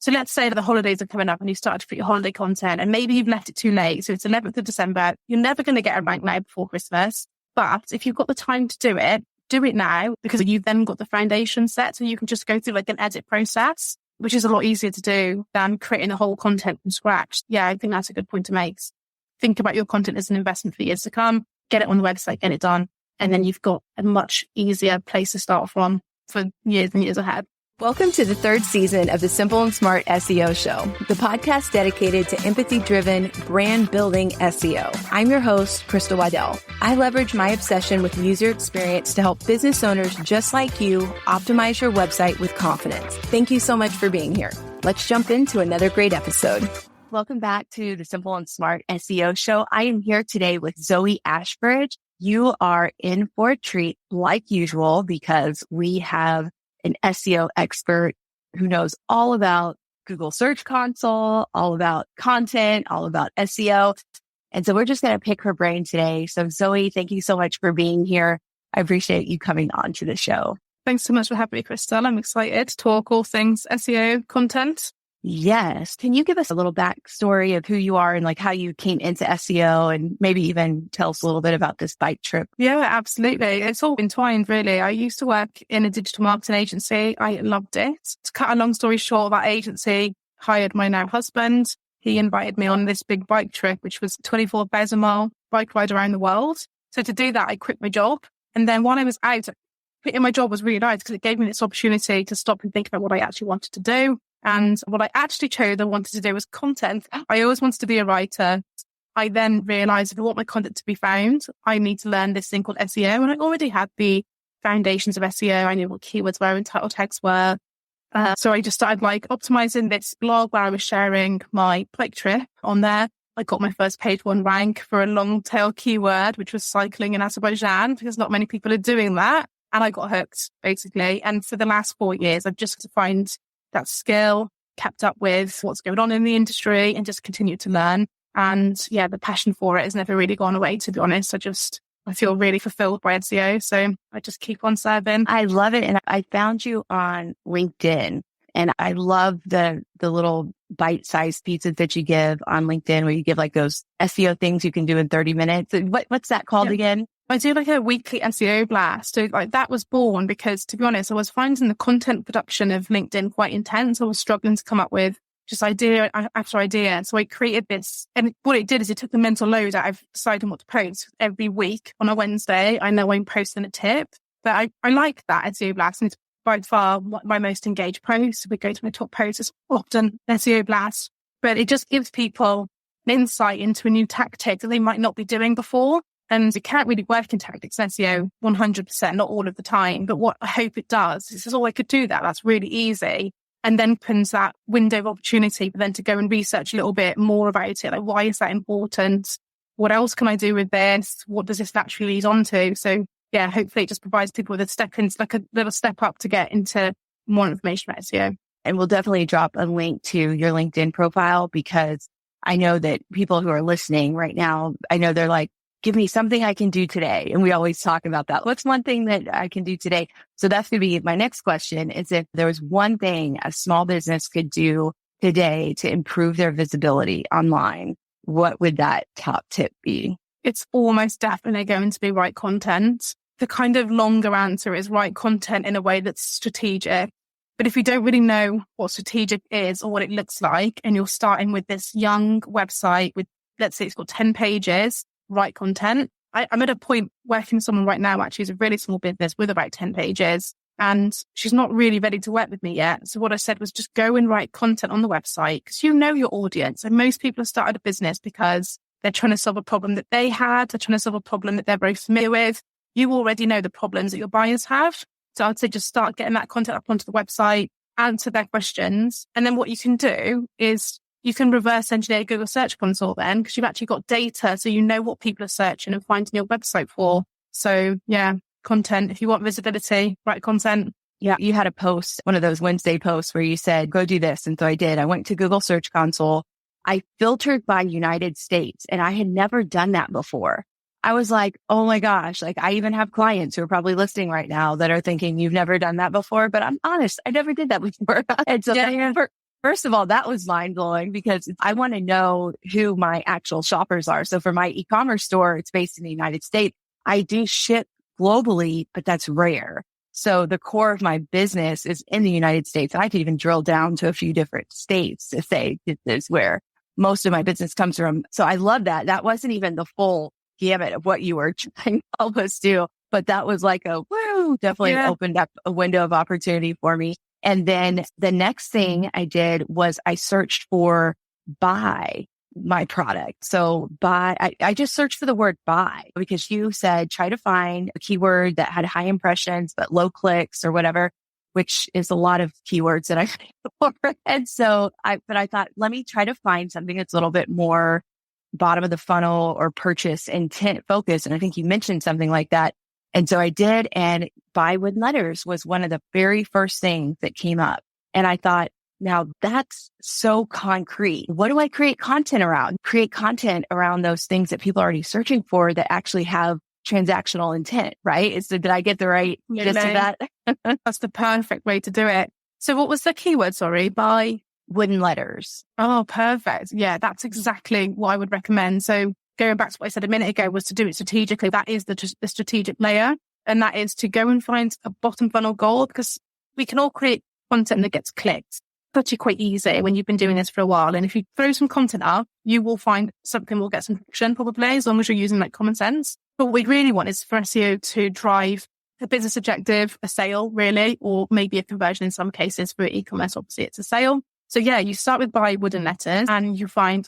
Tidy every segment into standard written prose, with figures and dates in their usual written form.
So let's say that the holidays are coming up and you started to put your holiday content and maybe you've left it too late. So it's 11th of December. You're never going to get a rank now before Christmas. But if you've got the time to do it now because you've then got the foundation set. So you can just go through like an edit process, which is a lot easier to do than creating the whole content from scratch. Yeah, I think that's a good point to make. Think about your content as an investment for years to come. Get it on the website, get it done. And then you've got a much easier place to start from for years and years ahead. Welcome to the third season of the Simple and Smart SEO Show, the podcast dedicated to empathy-driven, brand-building SEO. I'm your host, Crystal Waddell. I leverage my obsession with user experience to help business owners just like you optimize your website with confidence. Thank you so much for being here. Let's jump into another great episode. Welcome back to the Simple and Smart SEO Show. I am here today with Zoe Ashbridge. You are in for a treat like usual because we have an SEO expert who knows all about Google Search Console, all about content, all about SEO. And so we're just going to pick her brain today. So Zoe, thank you so much for being here. I appreciate you coming on to the show. Thanks so much for having me, Crystal. I'm excited to talk all things SEO content. Yes. Can you give us a little backstory of who you are and like how you came into SEO and maybe even tell us a little bit about this bike trip? Yeah, absolutely. It's all entwined, really. I used to work in a digital marketing agency. I loved it. To cut a long story short, that agency hired my now husband. He invited me on this big bike trip, which was a 24,000-mile bike ride around the world. So to do that, I quit my job. And then while I was out, quitting my job was really nice because it gave me this opportunity to stop and think about what I actually wanted to do. And what I actually chose I wanted to do was content. I always wanted to be a writer. I then realized if I want my content to be found, I need to learn this thing called SEO. And I already had the foundations of SEO. I knew what keywords were and title tags were. So I just started like optimizing this blog where I was sharing my bike trip on there. I got my first page one rank for a long tail keyword, which was cycling in Azerbaijan, because not many people are doing that. And I got hooked, basically. And for the last 4 years, I've just defined that skill, kept up with what's going on in the industry and just continued to learn. And yeah, the passion for it has never really gone away, to be honest. I feel really fulfilled by SEO. So I just keep on serving. I love it. And I found you on LinkedIn and I love the little bite-sized pieces that you give on LinkedIn where you give like those SEO things you can do in 30 minutes. What's that called again? I do like a weekly SEO blast. So like that was born because, to be honest, I was finding the content production of LinkedIn quite intense. I was struggling to come up with just idea after idea. So I created this. And what it did is it took the mental load out of deciding what to post. Every week on a Wednesday, I know I'm posting a tip. But I like that SEO blast. And it's by far my most engaged post. If we go to my top posts, it's often SEO blast. But it just gives people an insight into a new tactic that they might not be doing before. And it can't really work in tactics and SEO 100%, not all of the time. But what I hope it does is, I could do that. That's really easy. And then opens that window of opportunity for them to go and research a little bit more about it. Like, why is that important? What else can I do with this? What does this naturally lead on to? So yeah, hopefully it just provides people with like a little step up to get into more information about SEO. And we'll definitely drop a link to your LinkedIn profile because I know that people who are listening right now, I know they're like, give me something I can do today. And we always talk about that. What's one thing that I can do today? So that's going to be my next question is if there was one thing a small business could do today to improve their visibility online, what would that top tip be? It's almost definitely going to be write content. The kind of longer answer is write content in a way that's strategic. But if you don't really know what strategic is or what it looks like, and you're starting with this young website with, let's say it's got 10 pages, write content. I'm at a point working with someone right now, actually, who's a really small business with about 10 pages, and she's not really ready to work with me yet. So what I said was just go and write content on the website because you know your audience. And most people have started a business because they're trying to solve a problem that they had. They're trying to solve a problem that they're very familiar with. You already know the problems that your buyers have. So I'd say just start getting that content up onto the website, answer their questions. And then what you can do is you can reverse engineer Google Search Console then, because you've actually got data. So you know what people are searching and finding your website for. So yeah, content. If you want visibility, write content. Yeah. You had a post, one of those Wednesday posts where you said, go do this. And so I did. I went to Google Search Console. I filtered by United States and I had never done that before. I was like, oh my gosh, like I even have clients who are probably listening right now that are thinking you've never done that before, but I'm honest, I never did that before. And so First of all, that was mind blowing because I want to know who my actual shoppers are. So for my e-commerce store, it's based in the United States. I do ship globally, but that's rare. So the core of my business is in the United States. I could even drill down to a few different states to say this is where most of my business comes from. So I love that. That wasn't even the full gamut of what you were trying to help us do, but that was like a woo, definitely opened up a window of opportunity for me. And then the next thing I did was I searched for buy my product. So I just searched for the word buy because you said try to find a keyword that had high impressions, but low clicks or whatever, which is a lot of keywords that I for. And so I thought, let me try to find something that's a little bit more bottom of the funnel or purchase intent focus. And I think you mentioned something like that. And so I did, and buy with letters was one of the very first things that came up. And I thought, now that's so concrete. What do I create content around? Create content around those things that people are already searching for that actually have transactional intent, right? Did I get the right gist of that? That's the perfect way to do it. So what was the keyword? Sorry, buy wooden letters. Oh, perfect. Yeah, that's exactly what I would recommend. So going back to what I said a minute ago was to do it strategically. That is the strategic layer. And that is to go and find a bottom funnel goal, because we can all create content that gets clicked. Actually quite easy when you've been doing this for a while. And if you throw some content up, you will find something will get some traction probably, as long as you're using like common sense. But what we really want is for SEO to drive a business objective, a sale really, or maybe a conversion in some cases. For e-commerce, obviously it's a sale. So yeah, you start with buy wooden letters and you find,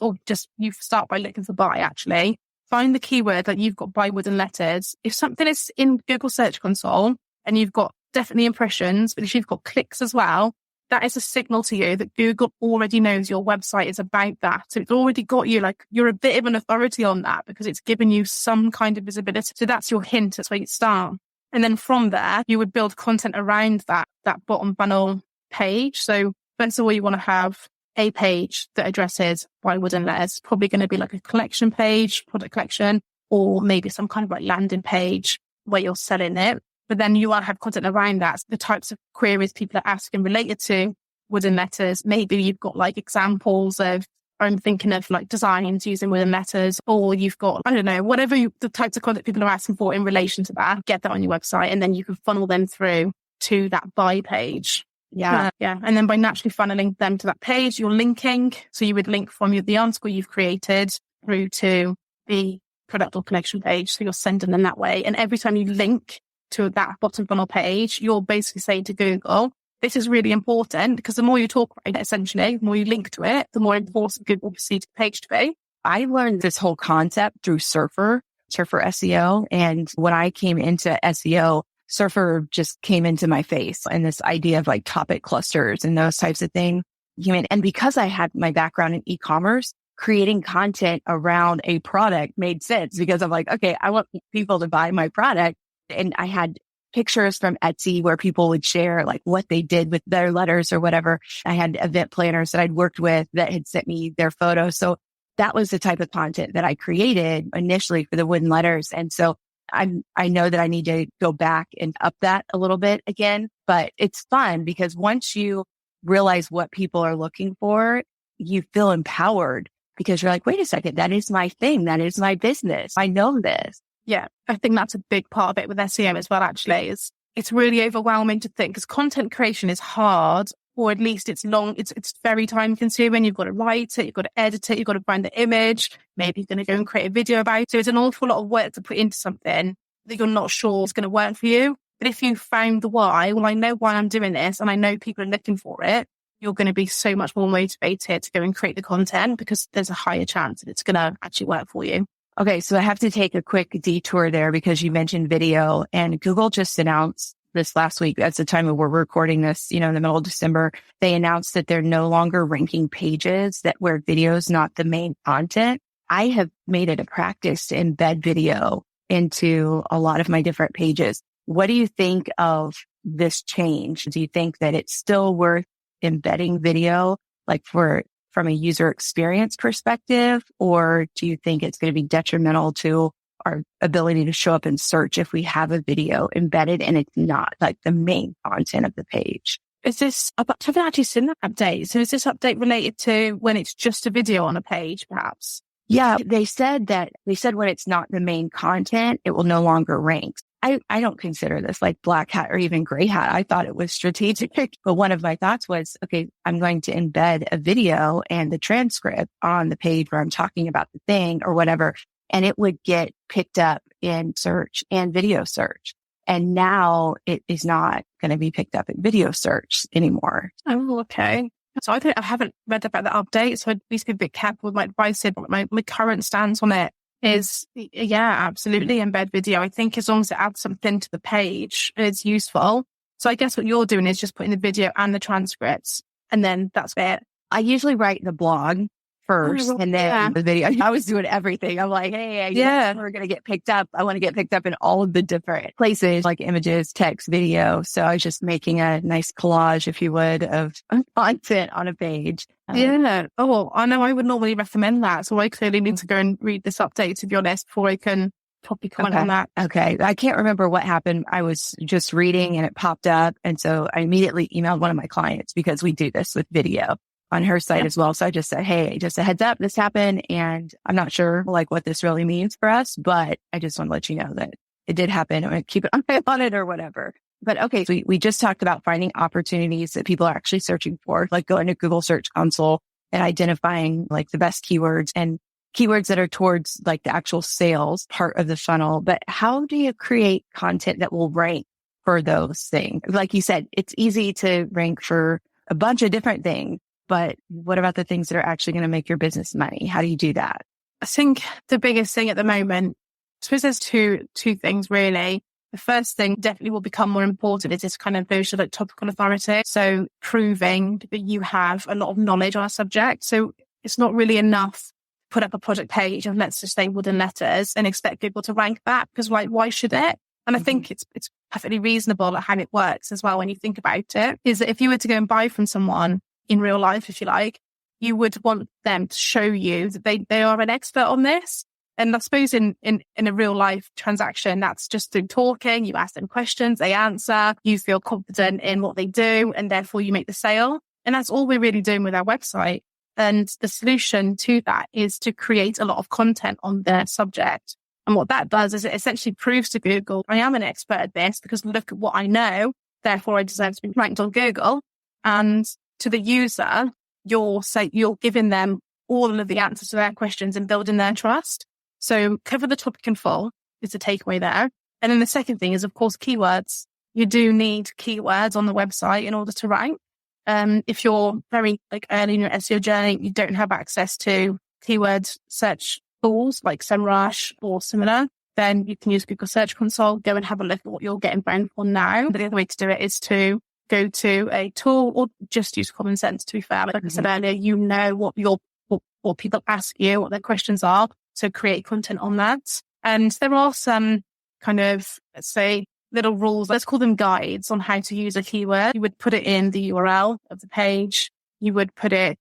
you start by looking for buy actually. Find the keyword that you've got buy wooden letters. If something is in Google Search Console and you've got definitely impressions, but if you've got clicks as well, that is a signal to you that Google already knows your website is about that. So it's already got you, like you're a bit of an authority on that because it's given you some kind of visibility. So that's your hint. That's where you start. And then from there, you would build content around that bottom funnel page. So first of all, you want to have a page that addresses buy wooden letters. Probably going to be like a collection page, product collection, or maybe some kind of like landing page where you're selling it. But then you want to have content around that. So the types of queries people are asking related to wooden letters. Maybe you've got like examples of, I'm thinking of like designs using wooden letters, or you've got, I don't know, whatever the types of content people are asking for in relation to that, get that on your website. And then you can funnel them through to that buy page. Yeah. And then by naturally funneling them to that page, you're linking. So you would link from the article you've created through to the product or collection page. So you're sending them that way. And every time you link to that bottom funnel page, you're basically saying to Google, this is really important, because the more you talk about it, essentially, the more you link to it, the more important Google perceives the page to be. I learned this whole concept through Surfer SEO. And when I came into SEO, Surfer just came into my face, and this idea of like topic clusters and those types of things. And because I had my background in e-commerce, creating content around a product made sense, because I'm like, okay, I want people to buy my product. And I had pictures from Etsy where people would share like what they did with their letters or whatever. I had event planners that I'd worked with that had sent me their photos. So that was the type of content that I created initially for the wooden letters. And so I know that I need to go back and up that a little bit again, but it's fun because once you realize what people are looking for, you feel empowered because you're like, wait a second, that is my thing. That is my business. I know this. Yeah, I think that's a big part of it with SEO as well, actually. It's really overwhelming to think, because content creation is hard, or at least it's long. It's very time consuming. You've got to write it, you've got to edit it, you've got to find the image. Maybe you're going to go and create a video about it. So it's an awful lot of work to put into something that you're not sure is going to work for you. But if you found the why, well, I know why I'm doing this and I know people are looking for it, you're going to be so much more motivated to go and create the content because there's a higher chance that it's going to actually work for you. Okay, so I have to take a quick detour there because you mentioned video, and Google just announced this last week. That's the time that we're recording this, in the middle of December. They announced that they're no longer ranking pages where video is not the main content. I have made it a practice to embed video into a lot of my different pages. What do you think of this change? Do you think that it's still worth embedding video, like from a user experience perspective, or do you think it's going to be detrimental to our ability to show up in search if we have a video embedded and it's not like the main content of the page? Is this, I haven't actually seen that update. So is this update related to when it's just a video on a page, perhaps? Yeah, they said when it's not the main content, it will no longer rank. I don't consider this like black hat or even gray hat. I thought it was strategic, but one of my thoughts was, okay, I'm going to embed a video and the transcript on the page where I'm talking about the thing or whatever, and it would get picked up in search and video search. And now it is not going to be picked up in video search anymore. Oh, okay. So I haven't read about the update, so I'd be a bit careful with my advice here. But my current stance on it is, yeah, absolutely embed video. I think as long as it adds something to the page, it's useful. So I guess what you're doing is just putting the video and the transcripts, and then that's it. I usually write the blog first and then the video. I was doing everything. I'm like, hey, we're going to get picked up. I want to get picked up in all of the different places, like images, text, video. So I was just making a nice collage, if you would, of content on a page. Oh, I know I would normally recommend that. So I clearly need to go and read this update, to be honest, before I can probably comment on that. Okay. I can't remember what happened. I was just reading and it popped up. And so I immediately emailed one of my clients because we do this with video on her site as well. So I just said, hey, just a heads up, this happened. And I'm not sure like what this really means for us, but I just want to let you know that it did happen. I'm going to keep an eye on it or whatever. But okay, so we just talked about finding opportunities that people are actually searching for, like going to Google Search Console and identifying like the best keywords and keywords that are towards like the actual sales part of the funnel. But how do you create content that will rank for those things? Like you said, it's easy to rank for a bunch of different things. But what about the things that are actually going to make your business money? How do you do that? I think the biggest thing at the moment, I suppose there's two things really. The first thing definitely will become more important is this kind of version of like topical authority. So proving that you have a lot of knowledge on a subject. So it's not really enough to put up a product page and let's just say wooden letters and expect people to rank that, because like, why should it? And I think it's perfectly reasonable at how it works as well when you think about it, is that if you were to go and buy from someone in real life, if you like, you would want them to show you that they are an expert on this. And I suppose in a real life transaction, that's just through talking. You ask them questions, they answer, you feel confident in what they do, and therefore you make the sale. And that's all we're really doing with our website. And the solution to that is to create a lot of content on their subject. And what that does is it essentially proves to Google, I am an expert at this because look at what I know, therefore I deserve to be ranked on Google. And to the user, you're giving them all of the answers to their questions and building their trust. So cover the topic in full is the takeaway there. And then the second thing is, of course, keywords. You do need keywords on the website in order to rank. If you're very like early in your SEO journey, you don't have access to keyword search tools like SEMrush or similar, then you can use Google Search Console, go and have a look at what you're getting ranked for now. But the other way to do it is to go to a tool or just use common sense, to be fair. Like I said earlier, you know what people ask you, what their questions are. So create content on that. And there are some kind of, let's say, little rules, let's call them guides on how to use a keyword. You would put it in the URL of the page. You would put it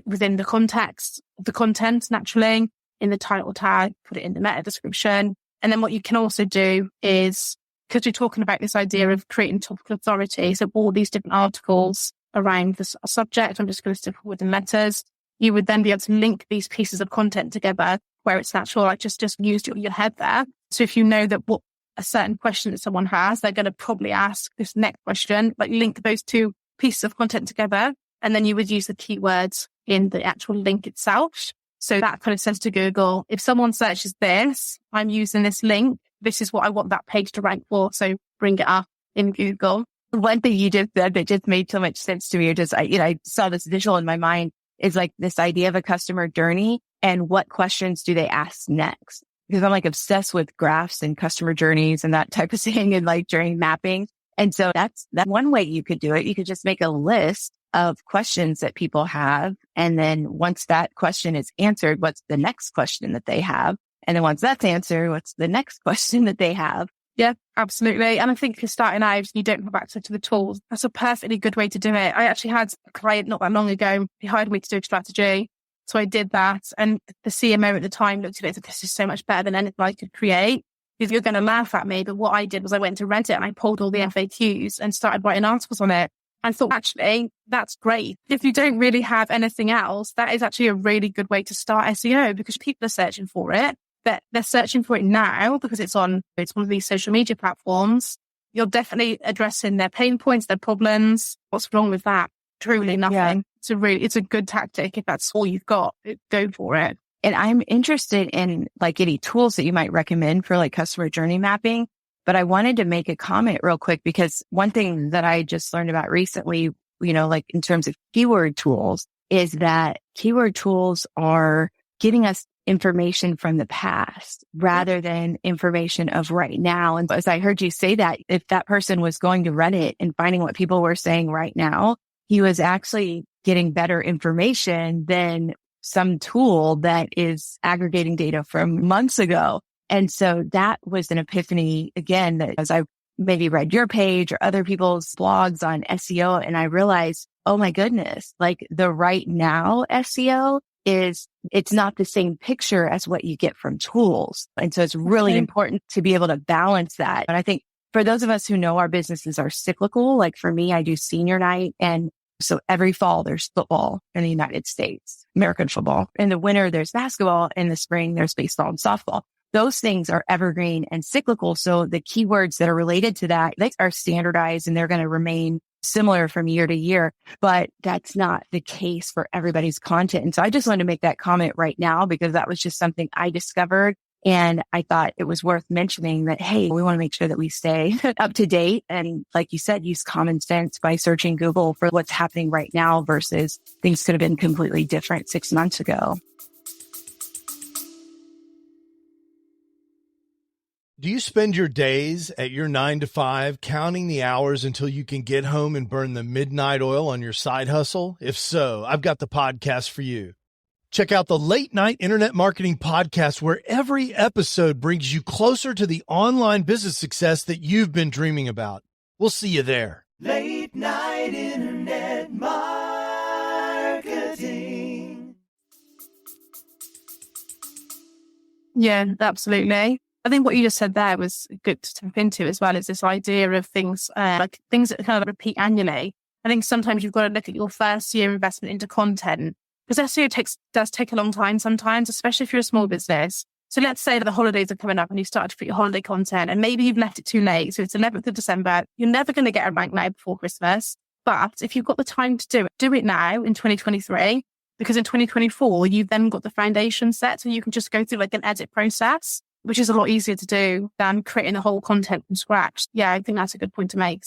within the context of the content naturally, in the title tag, put it in the meta description. And then what you can also do is, because we're talking about this idea of creating topical authority, so all these different articles around the subject, I'm just going to stick with wooden letters, you would then be able to link these pieces of content together where it's natural, like just use your head there. So if you know that what a certain question that someone has, they're going to probably ask this next question, like link those two pieces of content together. And then you would use the keywords in the actual link itself. So that kind of says to Google, if someone searches this, I'm using this link. This is what I want that page to rank for. So bring it up in Google. One thing you just said that just made so much sense to me, or just, I saw this visual in my mind, is like this idea of a customer journey and what questions do they ask next? Because I'm like obsessed with graphs and customer journeys and that type of thing and like journey mapping. And so that's one way you could do it. You could just make a list of questions that people have. And then once that question is answered, what's the next question that they have? And then once that's answered, what's the next question that they have? Yeah, absolutely. And I think if you're starting out and you don't have access to the tools, that's a perfectly good way to do it. I actually had a client not that long ago. He hired me to do a strategy. So I did that. And the CMO at the time looked at it and said, this is so much better than anything I could create. Because you're going to laugh at me. But what I did was I went to Reddit and I pulled all the FAQs and started writing articles on it. I thought, actually, that's great. If you don't really have anything else, that is actually a really good way to start SEO because people are searching for it, but they're searching for it now because it's one of these social media platforms. You're definitely addressing their pain points, their problems. What's wrong with that? Truly nothing. Yeah. It's a good tactic. If that's all you've got, go for it. And I'm interested in like any tools that you might recommend for like customer journey mapping. But I wanted to make a comment real quick because one thing that I just learned about recently, like in terms of keyword tools, is that keyword tools are giving us information from the past rather than information of right now. And as I heard you say that, if that person was going to Reddit and finding what people were saying right now, he was actually getting better information than some tool that is aggregating data from months ago. And so that was an epiphany again, that as I maybe read your page or other people's blogs on SEO, and I realized, oh my goodness, like the right now SEO it's not the same picture as what you get from tools. And so it's really important to be able to balance that. And I think for those of us who know our businesses are cyclical, like for me, I do senior night. And so every fall there's football in the United States, American football. In the winter, there's basketball. In the spring, there's baseball and softball. Those things are evergreen and cyclical. So the keywords that are related to that, they are standardized and they're going to remain similar from year to year, but that's not the case for everybody's content. And so I just wanted to make that comment right now because that was just something I discovered. And I thought it was worth mentioning that, hey, we want to make sure that we stay up to date. And like you said, use common sense by searching Google for what's happening right now versus things could have been completely different 6 months ago. Do you spend your days at your 9 to 5 counting the hours until you can get home and burn the midnight oil on your side hustle? If so, I've got the podcast for you. Check out the Late Night Internet Marketing Podcast, where every episode brings you closer to the online business success that you've been dreaming about. We'll see you there. Late Night Internet Marketing. Yeah, absolutely. I think what you just said there was good to tap into as well, is this idea of things like things that kind of repeat annually. I think sometimes you've got to look at your first year investment into content, because SEO does take a long time sometimes, especially if you're a small business. So let's say that the holidays are coming up and you start to put your holiday content and maybe you've left it too late. So it's 11th of December. You're never going to get a rank now before Christmas. But if you've got the time to do it now in 2023, because in 2024, you've then got the foundation set. So you can just go through like an edit process, which is a lot easier to do than creating the whole content from scratch. Yeah, I think that's a good point to make.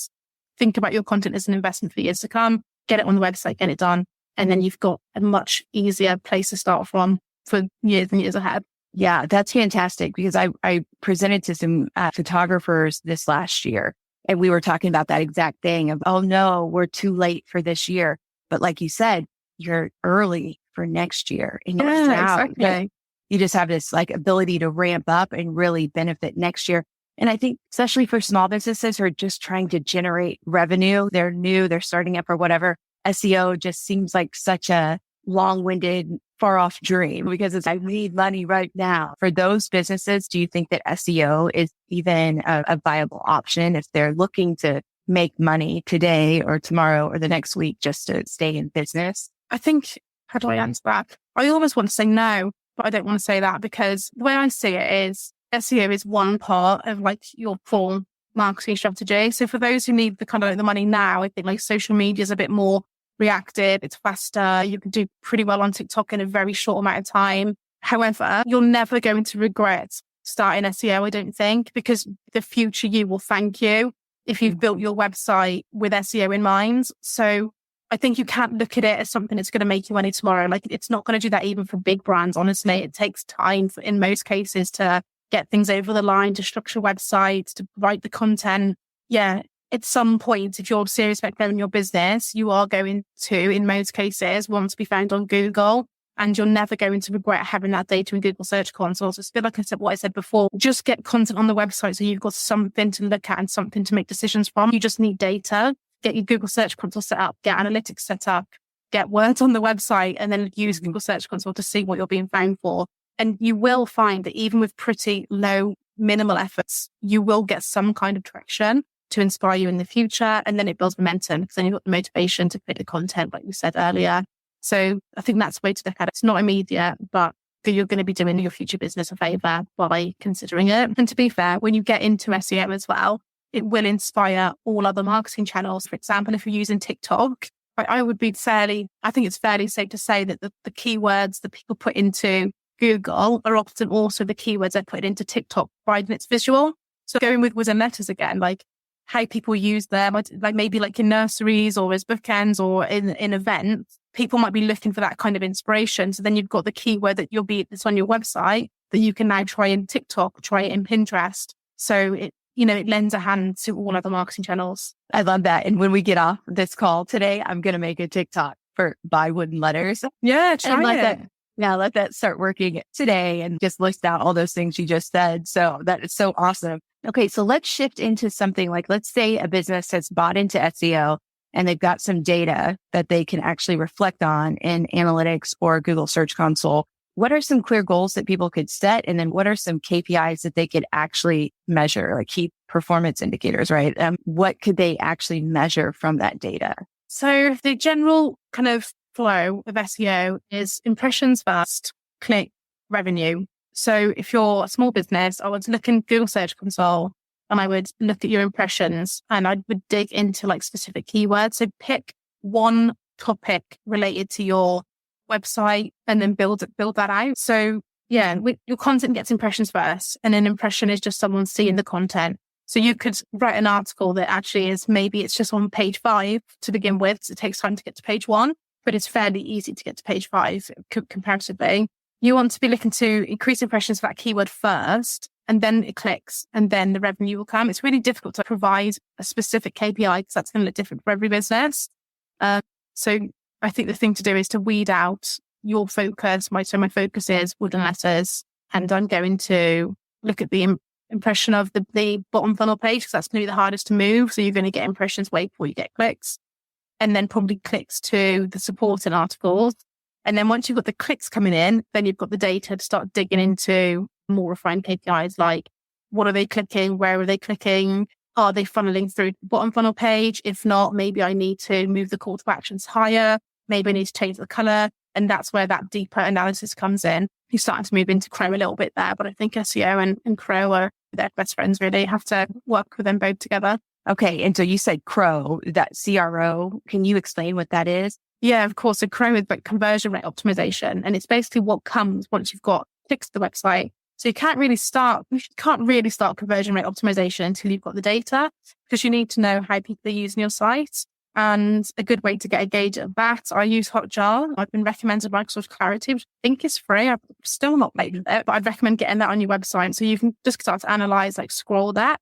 Think about your content as an investment for years to come. Get it on the website, get it done. And then you've got a much easier place to start from for years and years ahead. Yeah, that's fantastic because I presented to some photographers this last year and we were talking about that exact thing of, oh no, we're too late for this year. But like you said, you're early for next year. And exactly. You just have this like ability to ramp up and really benefit next year. And I think especially for small businesses who are just trying to generate revenue, they're new, they're starting up or whatever, SEO just seems like such a long-winded, far-off dream because I need money right now. For those businesses, do you think that SEO is even a viable option if they're looking to make money today or tomorrow or the next week just to stay in business? I think, how do I answer that? I almost want to say no, but I don't want to say that because the way I see it is SEO is one part of like your full marketing strategy. So for those who need the kind of like the money now, I think like social media is a bit more reactive. It's faster. You can do pretty well on TikTok in a very short amount of time. However, you're never going to regret starting SEO, I don't think, because the future you will thank you if you've built your website with SEO in mind. So I think you can't look at it as something that's going to make you money tomorrow. Like it's not going to do that even for big brands. Honestly, it takes time in most cases to get things over the line, to structure websites, to write the content. Yeah. At some point, if you're serious about growing your business, you are going to, in most cases, want to be found on Google, and you're never going to regret having that data in Google Search Console. So it's a bit like what I said before, just get content on the website so you've got something to look at and something to make decisions from. You just need data. Get your Google Search Console set up, get analytics set up, get words on the website, and then use Google Search Console to see what you're being found for. And you will find that even with pretty low, minimal efforts, you will get some kind of traction. to inspire you in the future. And then it builds momentum because then you've got the motivation to create the content, like we said earlier. So I think that's the way to look at it. It's not immediate, but you're going to be doing your future business a favor by considering it. And to be fair, when you get into SEO as well, it will inspire all other marketing channels. For example, if you're using TikTok, I think it's fairly safe to say that the keywords that people put into Google are often also the keywords I put into TikTok, providing it's visual. So going with words and letters again, like how people use them, like maybe like in nurseries or as bookends or in events, people might be looking for that kind of inspiration. So then you've got the keyword that's on your website that you can now try in TikTok, try it in Pinterest. So it lends a hand to all other marketing channels. I love that. And when we get off this call today, I'm going to make a TikTok for buy wooden letters. Yeah, try it. Let that start working today and just list out all those things you just said. So that is so awesome. Okay, so let's shift into something like, let's say a business has bought into SEO and they've got some data that they can actually reflect on in analytics or Google Search Console. What are some clear goals that people could set? And then what are some KPIs that they could actually measure, like key performance indicators, right? What could they actually measure from that data? So the general kind of flow of SEO is impressions first, click, revenue. So if you're a small business, I would look in Google Search Console and I would look at your impressions and I would dig into like specific keywords. So pick one topic related to your website and then build that out. So yeah, your content gets impressions first, and an impression is just someone seeing the content. So you could write an article that actually is, maybe it's just on page 5 to begin with. So it takes time to get to page 1, but it's fairly easy to get to page 5 comparatively. You want to be looking to increase impressions for that keyword first, and then it clicks, and then the revenue will come. It's really difficult to provide a specific KPI because that's going to look different for every business. So I think the thing to do is to weed out your focus. My focus is wooden letters, and I'm going to look at the impression of the bottom funnel page because that's going to be the hardest to move. So you're going to get impressions way before you get clicks, and then probably clicks to the supporting articles. And then once you've got the clicks coming in, then you've got the data to start digging into more refined KPIs, like what are they clicking? Where are they clicking? Are they funneling through the bottom funnel page? If not, maybe I need to move the call to actions higher. Maybe I need to change the color. And that's where that deeper analysis comes in. You're starting to move into Crow a little bit there, but I think SEO and Crow are their best friends, really. You have to work with them both together. Okay. And so you said Crow, that CRO. Can you explain what that is? Yeah, of course. So Crow is like conversion rate optimization. And it's basically what comes once you've got clicks to the website. So you can't really start conversion rate optimization until you've got the data, because you need to know how people are using your site. And a good way to get a gauge of that, I use Hotjar. I've been recommended Microsoft Clarity, which I think is free. I've still not played with it, but I'd recommend getting that on your website. So you can just start to analyze, like scroll that.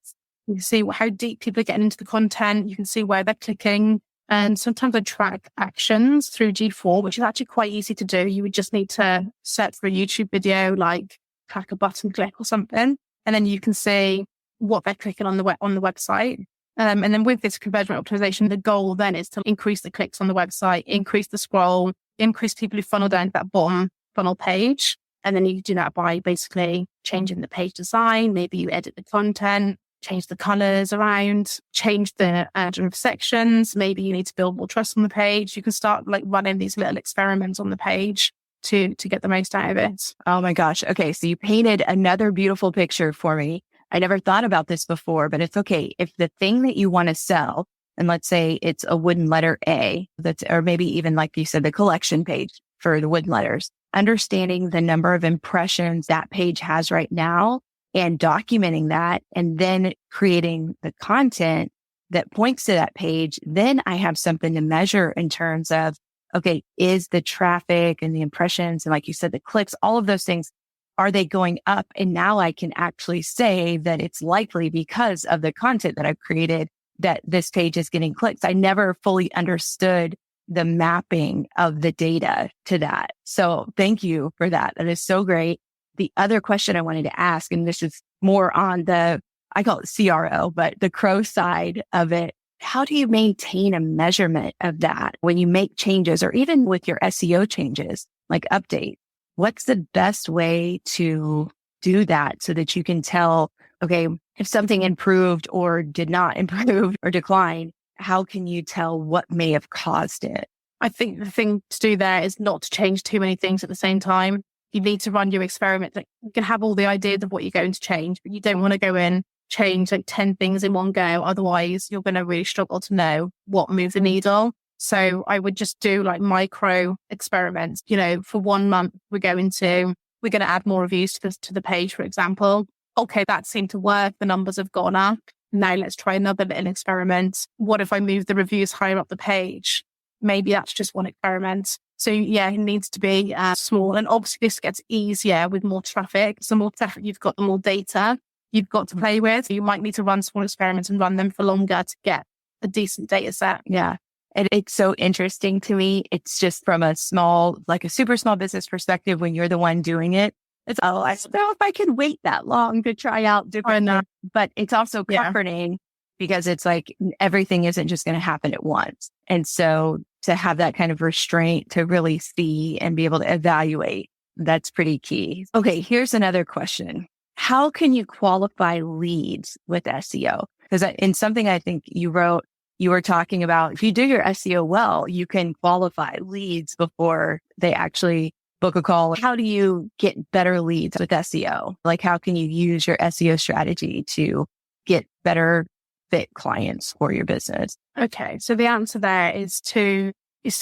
You can see how deep people are getting into the content. You can see where they're clicking. And sometimes I track actions through G4, which is actually quite easy to do. You would just need to search for a YouTube video, like click a button click or something. And then you can see what they're clicking on the website. And then with this conversion rate optimization, the goal then is to increase the clicks on the website, increase the scroll, increase people who funnel down to that bottom funnel page. And then you do that by basically changing the page design. Maybe you edit the content, change the colors around, change the order of sections. Maybe you need to build more trust on the page. You can start like running these little experiments on the page to get the most out of it. Oh my gosh. Okay. So you painted another beautiful picture for me. I never thought about this before, but it's okay. If the thing that you want to sell, and let's say it's a wooden letter A, or maybe even like you said, the collection page for the wooden letters, understanding the number of impressions that page has right now and documenting that, and then creating the content that points to that page, then I have something to measure in terms of, okay, is the traffic and the impressions and like you said, the clicks, all of those things, are they going up? And now I can actually say that it's likely because of the content that I've created that this page is getting clicks. I never fully understood the mapping of the data to that. So thank you for that. That is so great. The other question I wanted to ask, and this is more on I call it CRO, but the Crow side of it, how do you maintain a measurement of that when you make changes, or even with your SEO changes, like update? What's the best way to do that so that you can tell, okay, if something improved or did not improve or decline, how can you tell what may have caused it? I think the thing to do there is not to change too many things at the same time. You need to run your experiment. Like, you can have all the ideas of what you're going to change, but you don't want to go in, change like 10 things in one go. Otherwise, you're going to really struggle to know what moves the needle. So I would just do like micro experiments. For 1 month, we're going to add more reviews to the page, for example. Okay, that seemed to work. The numbers have gone up. Now let's try another little experiment. What if I move the reviews higher up the page? Maybe that's just one experiment. So yeah, it needs to be small. And obviously this gets easier with more traffic. The more traffic you've got, the more data you've got to play with. You might need to run small experiments and run them for longer to get a decent data set. Yeah. And it's so interesting to me. It's just from a super small business perspective, when you're the one doing it. It's, I don't know if I can wait that long to try out different things. But it's also comforting because it's like everything isn't just going to happen at once. And so to have that kind of restraint to really see and be able to evaluate, that's pretty key. Okay, here's another question. How can you qualify leads with SEO? Because in something I think you wrote, you were talking about, if you do your SEO well, you can qualify leads before they actually book a call. How do you get better leads with SEO? Like, how can you use your SEO strategy to get better fit clients for your business? Okay. So the answer there is to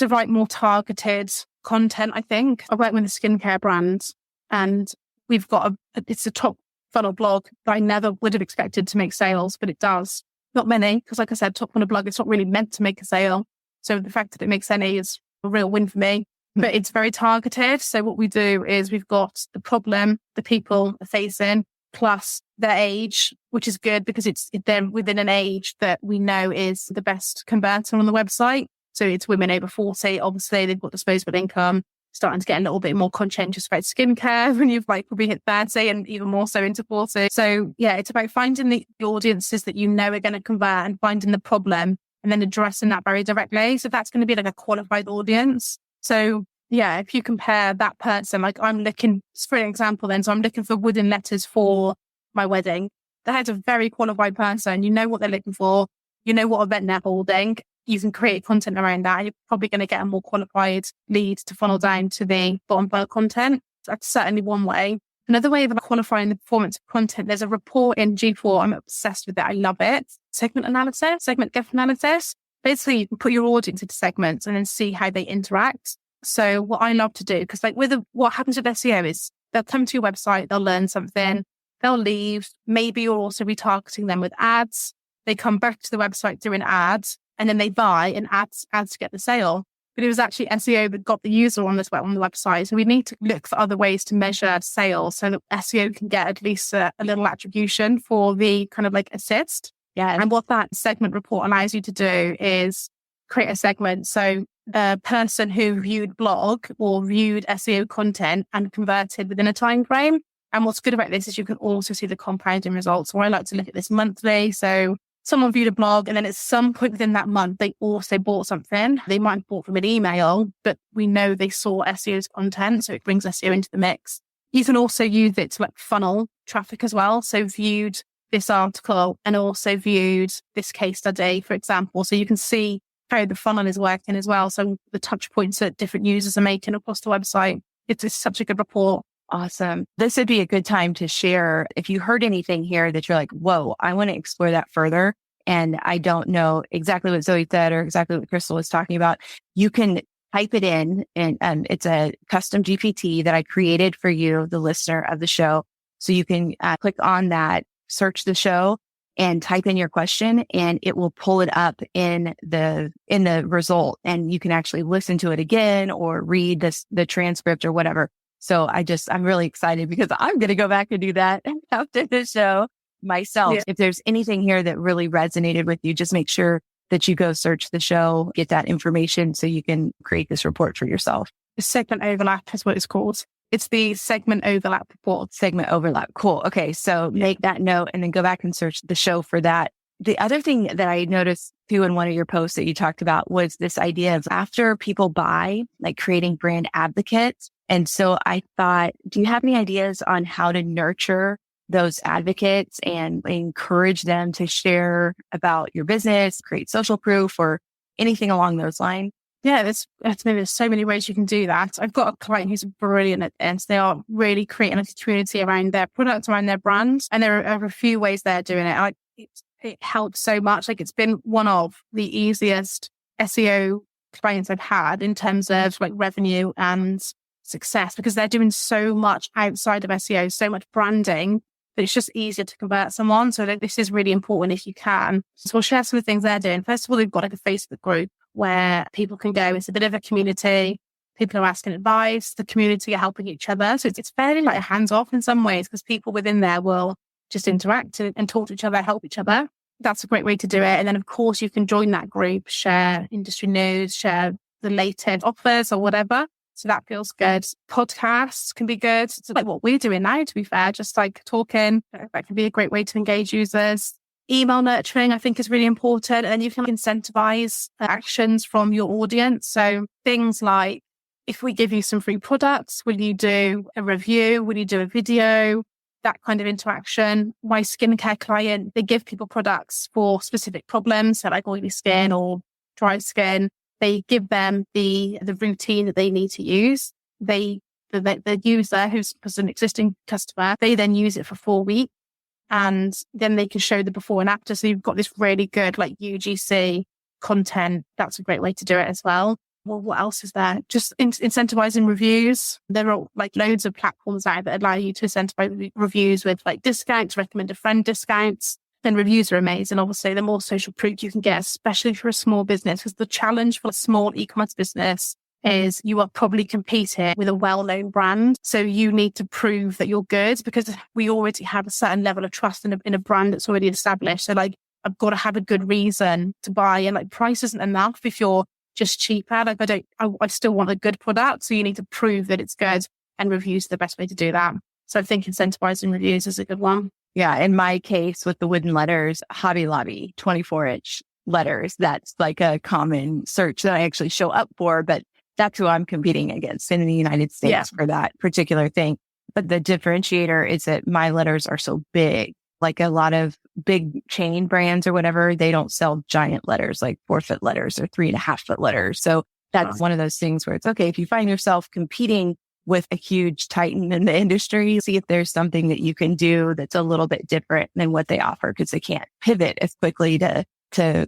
write more targeted content, I think. I work with a skincare brand and we've got it's a top funnel blog that I never would have expected to make sales, but it does. Not many, because like I said, top funnel blog, it's not really meant to make a sale. So the fact that it makes any is a real win for me, but it's very targeted. So what we do is we've got the problem the people are facing plus their age, which is good because they're within an age that we know is the best converter on the website. So it's women over 40. Obviously, they've got disposable income, starting to get a little bit more conscientious about skincare when you've probably hit 30 and even more so into 40. So yeah, it's about finding the audiences that you know are going to convert and finding the problem and then addressing that very directly. So that's going to be like a qualified audience. So yeah, if you compare that person, like I'm looking, for an example then, so I'm looking for wooden letters for my wedding. That is a very qualified person. You know what they're looking for. You know what event they're holding. You can create content around that. You're probably going to get a more qualified lead to funnel down to the bottom funnel content. That's certainly one way. Another way of qualifying the performance of content, there's a report in G4. I'm obsessed with it. I love it. Segment gap analysis. Basically, you can put your audience into segments and then see how they interact. So what I love to do, because what happens with SEO is they'll come to your website, they'll learn something, they'll leave. Maybe you're also retargeting them with ads. They come back to the website doing ads. And then they buy and ads to get the sale. But it was actually SEO that got the user on the website. So we need to look for other ways to measure sales so that SEO can get at least a little attribution for the kind of like assist. Yeah. And what that segment report allows you to do is create a segment. So a person who viewed blog or viewed SEO content and converted within a time frame. And what's good about this is you can also see the compounding results. So I like to look at this monthly. So someone viewed a blog and then at some point within that month, they also bought something. They might have bought from an email, but we know they saw SEO's content. So it brings SEO into the mix. You can also use it to funnel traffic as well. So viewed this article and also viewed this case study, for example. So you can see how the funnel is working as well. So the touch points that different users are making across the website. It's such a good report. Awesome. This would be a good time to share. If you heard anything here that you're like, whoa, I want to explore that further, and I don't know exactly what Zoe said or exactly what Crystal was talking about, you can type it in, and it's a custom GPT that I created for you, the listener of the show. So you can click on that, search the show, and type in your question, and it will pull it up in the result, and you can actually listen to it again or read the transcript or whatever. So I'm really excited because I'm going to go back and do that after the show myself. Yeah. If there's anything here that really resonated with you, just make sure that you go search the show, get that information so you can create this report for yourself. The segment overlap is what it's called. It's the segment overlap report. Segment overlap. Cool. Okay. So make that note and then go back and search the show for that. The other thing that I noticed too in one of your posts that you talked about was this idea of after people buy, like creating brand advocates. And so I thought, do you have any ideas on how to nurture those advocates and encourage them to share about your business, create social proof or anything along those lines? Yeah, there's so many ways you can do that. I've got a client who's brilliant at this. They are really creating a community around their product, around their brand. And there are a few ways they're doing it. It helps so much. Like, it's been one of the easiest SEO clients I've had in terms of like revenue and success, because they're doing so much outside of SEO, so much branding, that it's just easier to convert someone. So this is really important if you can. So we'll share some of the things they're doing. First of all, they've got like a Facebook group where people can go. It's a bit of a community. People are asking advice. The community are helping each other. So it's fairly like hands-off in some ways, because people within there will just interact and talk to each other, help each other. That's a great way to do it. And then, of course, you can join that group, share industry news, share the latest offers or whatever. So that feels good. Podcasts can be good. So like what we're doing now, to be fair, just like talking, that can be a great way to engage users. Email nurturing, I think, is really important. And you can incentivize actions from your audience. So things like, if we give you some free products, will you do a review? Will you do a video? That kind of interaction. My skincare client, they give people products for specific problems, so like oily skin or dry skin. They give them the routine that they need to use. The user, who's an existing customer, they then use it for 4 weeks. And then they can show the before and after. So you've got this really good like UGC content. That's a great way to do it as well. Well, what else is there? Just incentivizing reviews. There are like loads of platforms out that allow you to incentivize reviews with like discounts, recommend a friend discounts. Then reviews are amazing. Obviously, the more social proof you can get, especially for a small business, because the challenge for a small e-commerce business is you are probably competing with a well-known brand. So you need to prove that you're good, because we already have a certain level of trust in a brand that's already established. So like, I've got to have a good reason to buy, and like price isn't enough if you're just cheaper. Like I still want a good product. So you need to prove that it's good, and reviews are the best way to do that. So I think incentivizing reviews is a good one. Yeah. In my case with the wooden letters, Hobby Lobby, 24-inch letters. That's like a common search that I actually show up for, but that's who I'm competing against in the United States for that particular thing. But the differentiator is that my letters are so big. Like a lot of big chain brands or whatever, they don't sell giant letters, like 4-foot letters or 3.5-foot letters. So that's one of those things where it's okay, if you find yourself competing with a huge titan in the industry, see if there's something that you can do that's a little bit different than what they offer, because they can't pivot as quickly to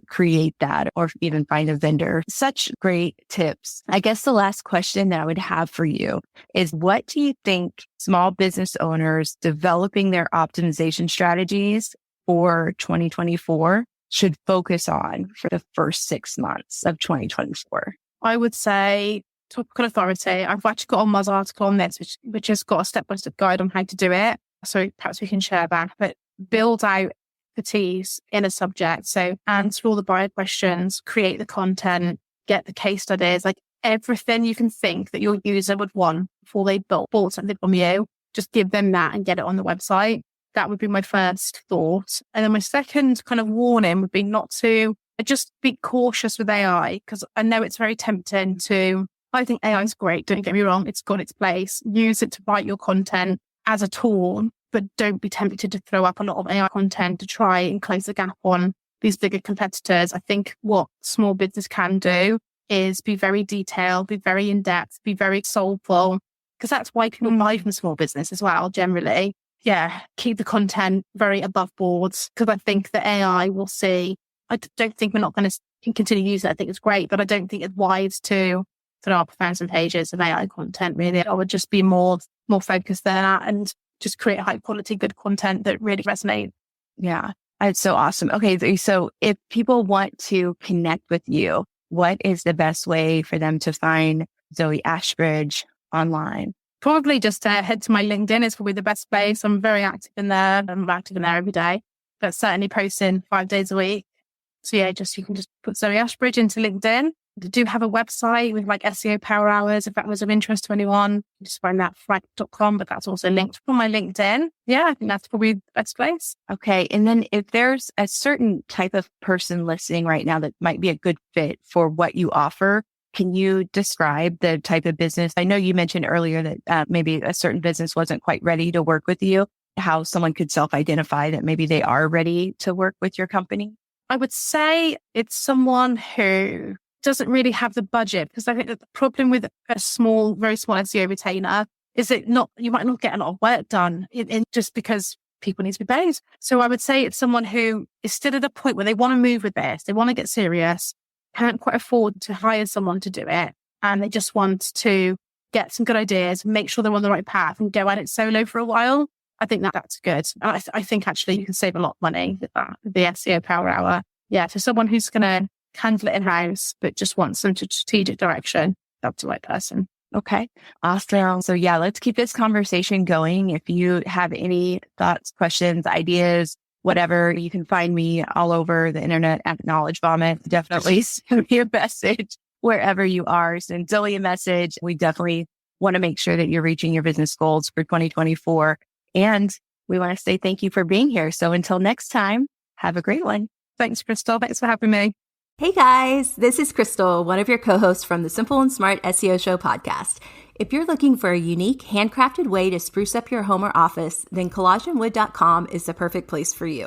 create that or even find a vendor. Such great tips. I guess the last question that I would have for you is, what do you think small business owners developing their optimization strategies for 2024 should focus on for the first 6 months of 2024? I would say Topical Authorit. I've actually got a Muzz article on this, which has got a step-by-step guide on how to do it. So perhaps we can share that, but build out expertise in a subject. So answer all the buyer questions, create the content, get the case studies, like everything you can think that your user would want before they bought something from you. Just give them that and get it on the website. That would be my first thought. And then my second kind of warning would be not to just be cautious with AI, because I know it's very tempting to, I think AI is great. Don't get me wrong. It's got its place. Use it to write your content as a tool, but don't be tempted to throw up a lot of AI content to try and close the gap on these bigger competitors. I think what small business can do is be very detailed, be very in-depth, be very soulful, because that's why people buy from small business as well, generally. Yeah, keep the content very above board, because I think the AI will see. I don't think we're not going to continue to use it. I think it's great, but I don't think it's wise to throw up 1,000 pages of AI content, really. I would just be more focused there and just create high quality, good content that really resonates. Yeah, it's so awesome. Okay, so if people want to connect with you, what is the best way for them to find Zoe Ashbridge online? Probably just head to my LinkedIn. It's probably the best place. I'm very active in there. I'm active in there every day, but certainly posting 5 days a week. So yeah, you can just put Zoe Ashbridge into LinkedIn. I do have a website with like SEO power hours. If that was of interest to anyone, just find that frank.com, but that's also linked from my LinkedIn. Yeah, I think that's probably the best place. Okay. And then if there's a certain type of person listening right now that might be a good fit for what you offer, can you describe the type of business? I know you mentioned earlier that maybe a certain business wasn't quite ready to work with you, how someone could self-identify that maybe they are ready to work with your company? I would say it's someone who doesn't really have the budget, because I think that the problem with a very small SEO retainer is that you might not get a lot of work done in just because people need to be paid. So I would say it's someone who is still at a point where they want to move with this. They want to get serious, can't quite afford to hire someone to do it. And they just want to get some good ideas, make sure they're on the right path and go at it solo for a while. I think that's good. And I think actually you can save a lot of money with that, the SEO Power Hour. Yeah, so someone who's going to handle it in-house, but just wants some strategic direction, that's the right person. Okay, awesome. So yeah, let's keep this conversation going. If you have any thoughts, questions, ideas, whatever, you can find me all over the internet at Knowledge Vomit. Definitely send me a message wherever you are. Send Zoe a message. We definitely want to make sure that you're reaching your business goals for 2024. And we want to say thank you for being here. So until next time, have a great one. Thanks, Crystal. Thanks for having me. Hey guys, this is Crystal, one of your co-hosts from the Simple and Smart SEO Show podcast. If you're looking for a unique, handcrafted way to spruce up your home or office, then collagenwood.com is the perfect place for you.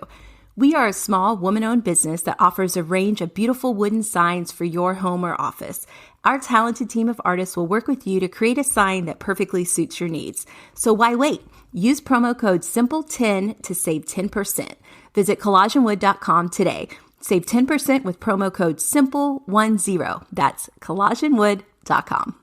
We are a small, woman-owned business that offers a range of beautiful wooden signs for your home or office. Our talented team of artists will work with you to create a sign that perfectly suits your needs. So why wait? Use promo code SIMPLE10 to save 10%. Visit collagenwood.com today. Save 10% with promo code SIMPLE10. That's collagenwood.com.